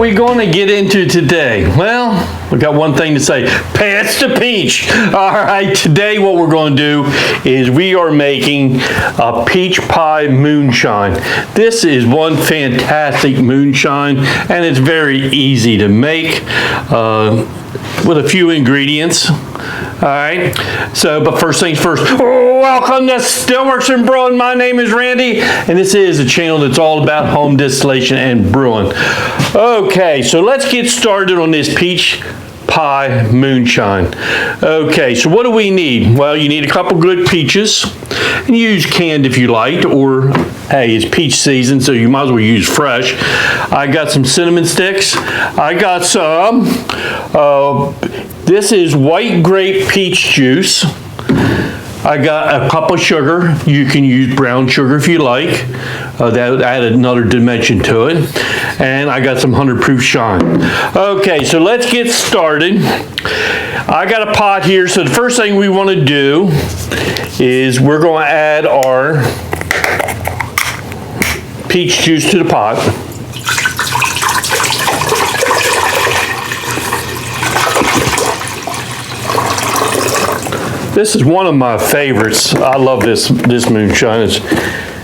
we going to get into today? Well, we got one thing to say. Pass the peach. All right, today what we're going to do is we are making a peach pie moonshine. This is one fantastic moonshine, and it's very easy to make with a few ingredients. All right, so, but first things first, welcome to Stillworks and Brewing. My name is Randy, and this is a channel that's all about home distillation and brewing. Okay, so let's get started on this peach pie moonshine. Okay, so what do we need? Well, you need a couple good peaches, and use canned if you like, or hey, it's peach season, so you might as well use fresh. I got some cinnamon sticks. I got some, this is white grape peach juice. I got a cup of sugar. You can use brown sugar if you like. That added another dimension to it. And I got some 100 proof shine. Okay, so let's get started. I got a pot here, so the first thing we want to do is we're going to add our peach juice to the pot. This is one of my favorites. I love this moonshine. It's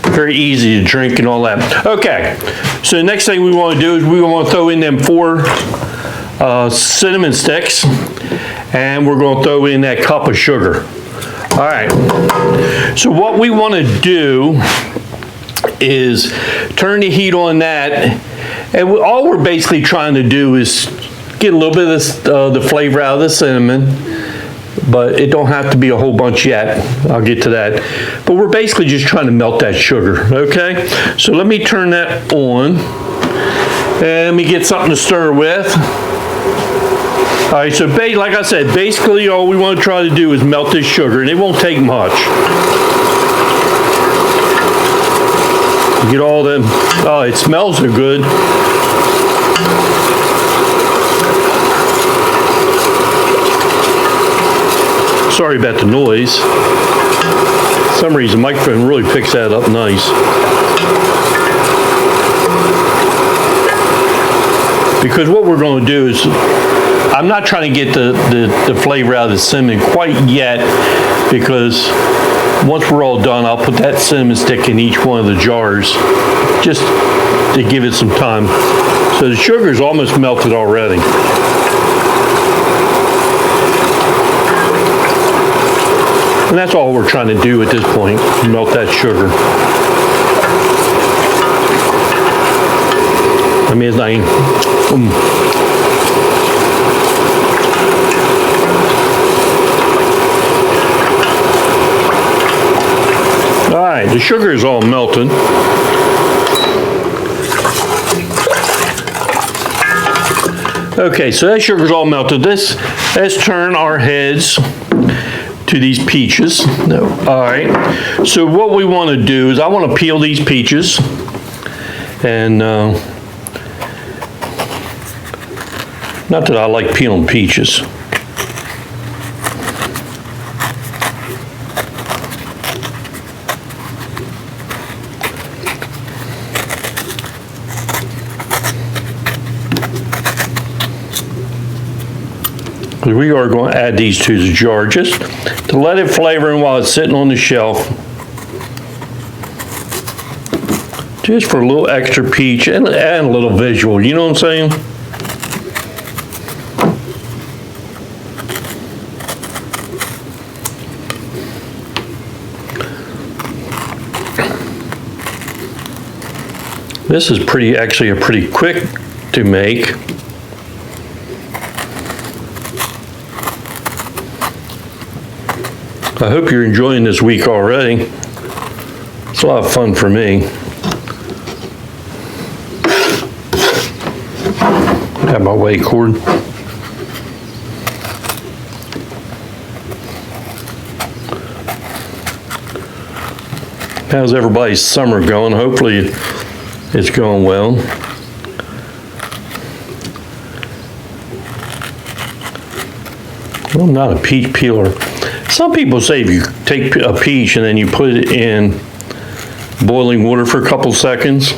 very easy to drink and all that. Okay, so the next thing we want to do is we want to throw in them 4 cinnamon sticks, and we're going to throw in that cup of sugar. All right, so what we want to do is turn the heat on that, and all we're basically trying to do is get a little bit of the flavor out of the cinnamon, but it don't have to be a whole bunch yet. I'll get to that. But we're basically just trying to melt that sugar, okay? So let me turn that on, and let me get something to stir with. All right, so like I said, basically all we want to try to do is melt this sugar, and it won't take much. Get all them, oh, it smells so good. Sorry about the noise. For some reason, the microphone really picks that up nice. Because what we're going to do is, I'm not trying to get the flavor out of the cinnamon quite yet, because once we're all done, I'll put that cinnamon stick in each one of the jars, just to give it some time. So the sugar is almost melted already. And that's all we're trying to do at this point, melt that sugar. I mean, it's not even, All right, the sugar is all melted. Okay, so that sugar's all melted. Let's turn our heads to these peaches. No. All right, so what we want to do is I want to peel these peaches, and not that I like peeling peaches. We are going to add these to the jar just to let it flavor in while it's sitting on the shelf. Just for a little extra peach and a little visual, you know what I'm saying? This is actually pretty quick to make. I hope you're enjoying this week already. It's a lot of fun for me. Have my weight cord. How's everybody's summer going? Hopefully it's going well. Well, I'm not a peach peeler. Some people say if you take a peach and then you put it in boiling water for a couple seconds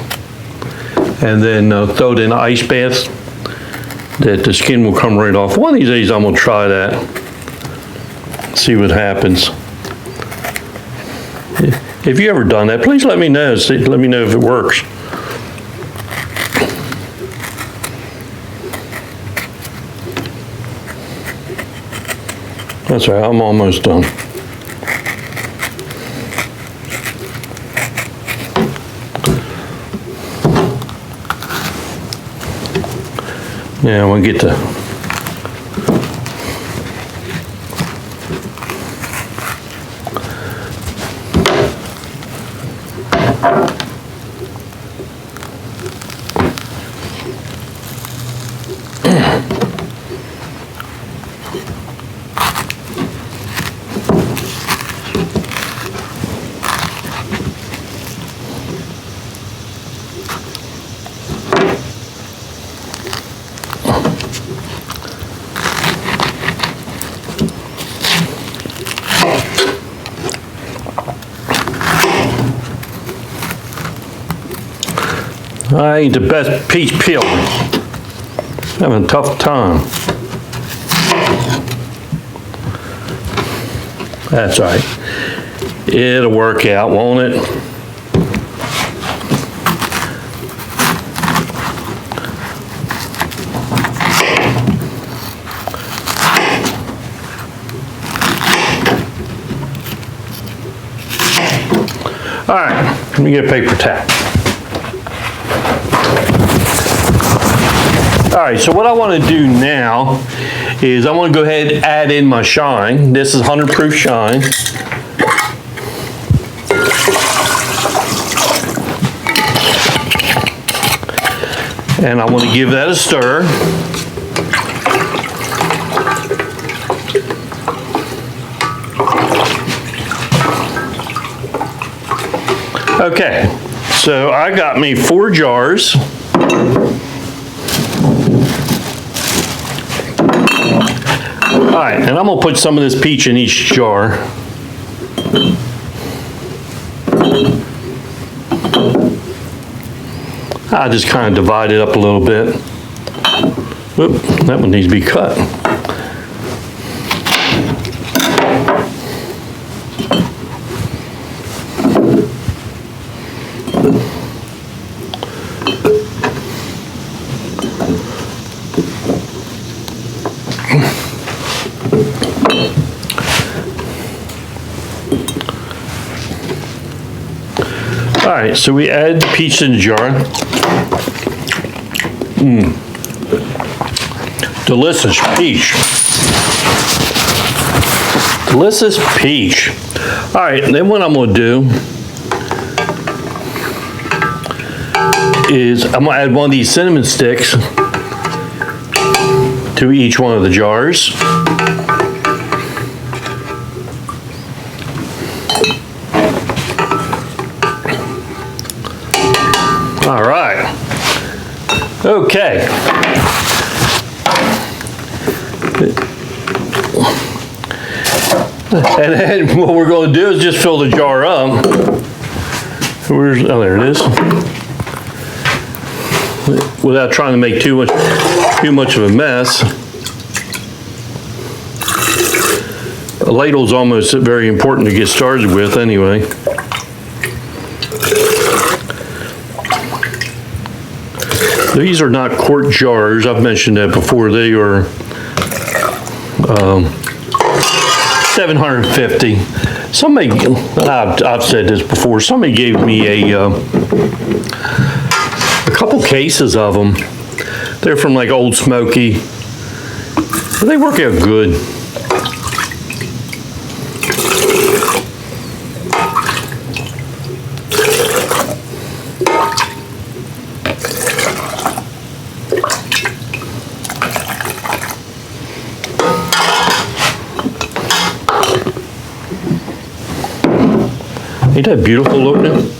and then throw it in an ice bath, that the skin will come right off. One of these days I'm gonna try that. See what happens. If you ever done that, please let me know. Let me know if it works. That's right, I'm almost done. Now we'll get to I ain't the best peach peeler. Having a tough time. That's right. It'll work out, won't it? All right, let me get a paper towel. All right, so what I want to do now is I want to go ahead and add in my shine. This is 100 proof shine. And I want to give that a stir. Okay, so I got me 4 jars. All right, and I'm gonna put some of this peach in each jar. I just kind of divide it up a little bit. Whoop, that one needs to be cut. All right, so we add peach in the jar. Delicious peach. Delicious peach. All right, then what I'm gonna do is I'm gonna add one of these cinnamon sticks to each one of the jars. All right. Okay. And then what we're going to do is just fill the jar up. Oh, there it is. Without trying to make too much of a mess. A ladle's almost very important to get started with anyway. These are not quart jars. I've mentioned that before. They are 750. Somebody, I've said this before, somebody gave me a couple cases of them. They're from like Old Smoky. They work out good. Ain't that beautiful looking?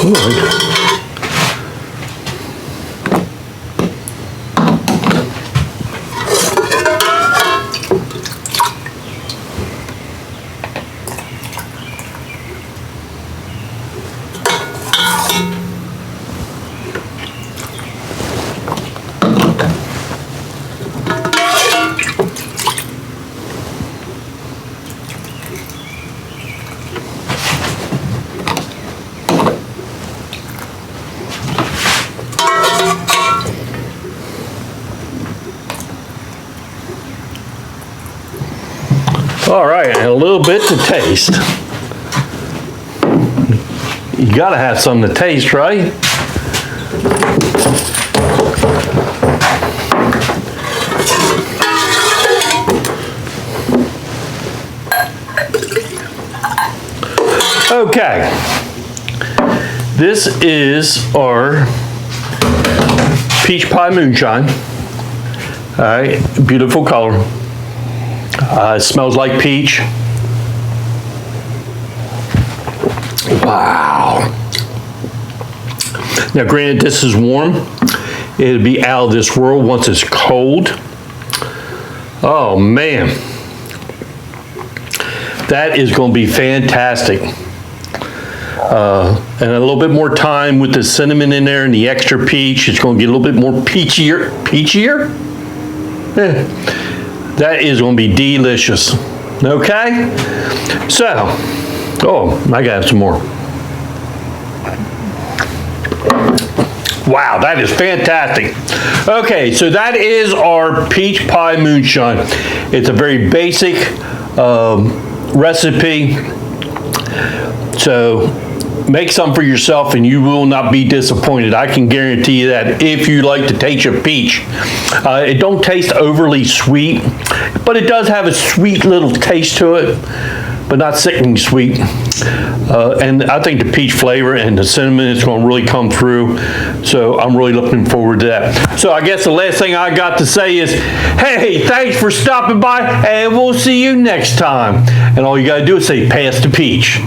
All right. All right, and a little bit to taste. You gotta have something to taste, right? Okay, this is our peach pie moonshine. All right, beautiful color. It smells like peach. Wow. Now, granted, this is warm. It'll be out of this world once it's cold. Oh, man. That is going to be fantastic. And a little bit more time with the cinnamon in there and the extra peach. It's going to get a little bit more peachier. Peachier? That is going to be delicious. Okay? So, oh, I got some more. Wow, that is fantastic. Okay, so that is our peach pie moonshine. It's a very basic recipe. So make some for yourself and you will not be disappointed. I can guarantee you that if you like to taste your peach. It don't taste overly sweet, but it does have a sweet little taste to it, but not sickening sweet. And I think the peach flavor and the cinnamon is going to really come through. So I'm really looking forward to that. So I guess the last thing I got to say is, hey, thanks for stopping by and we'll see you next time. And all you got to do is say, pass the peach.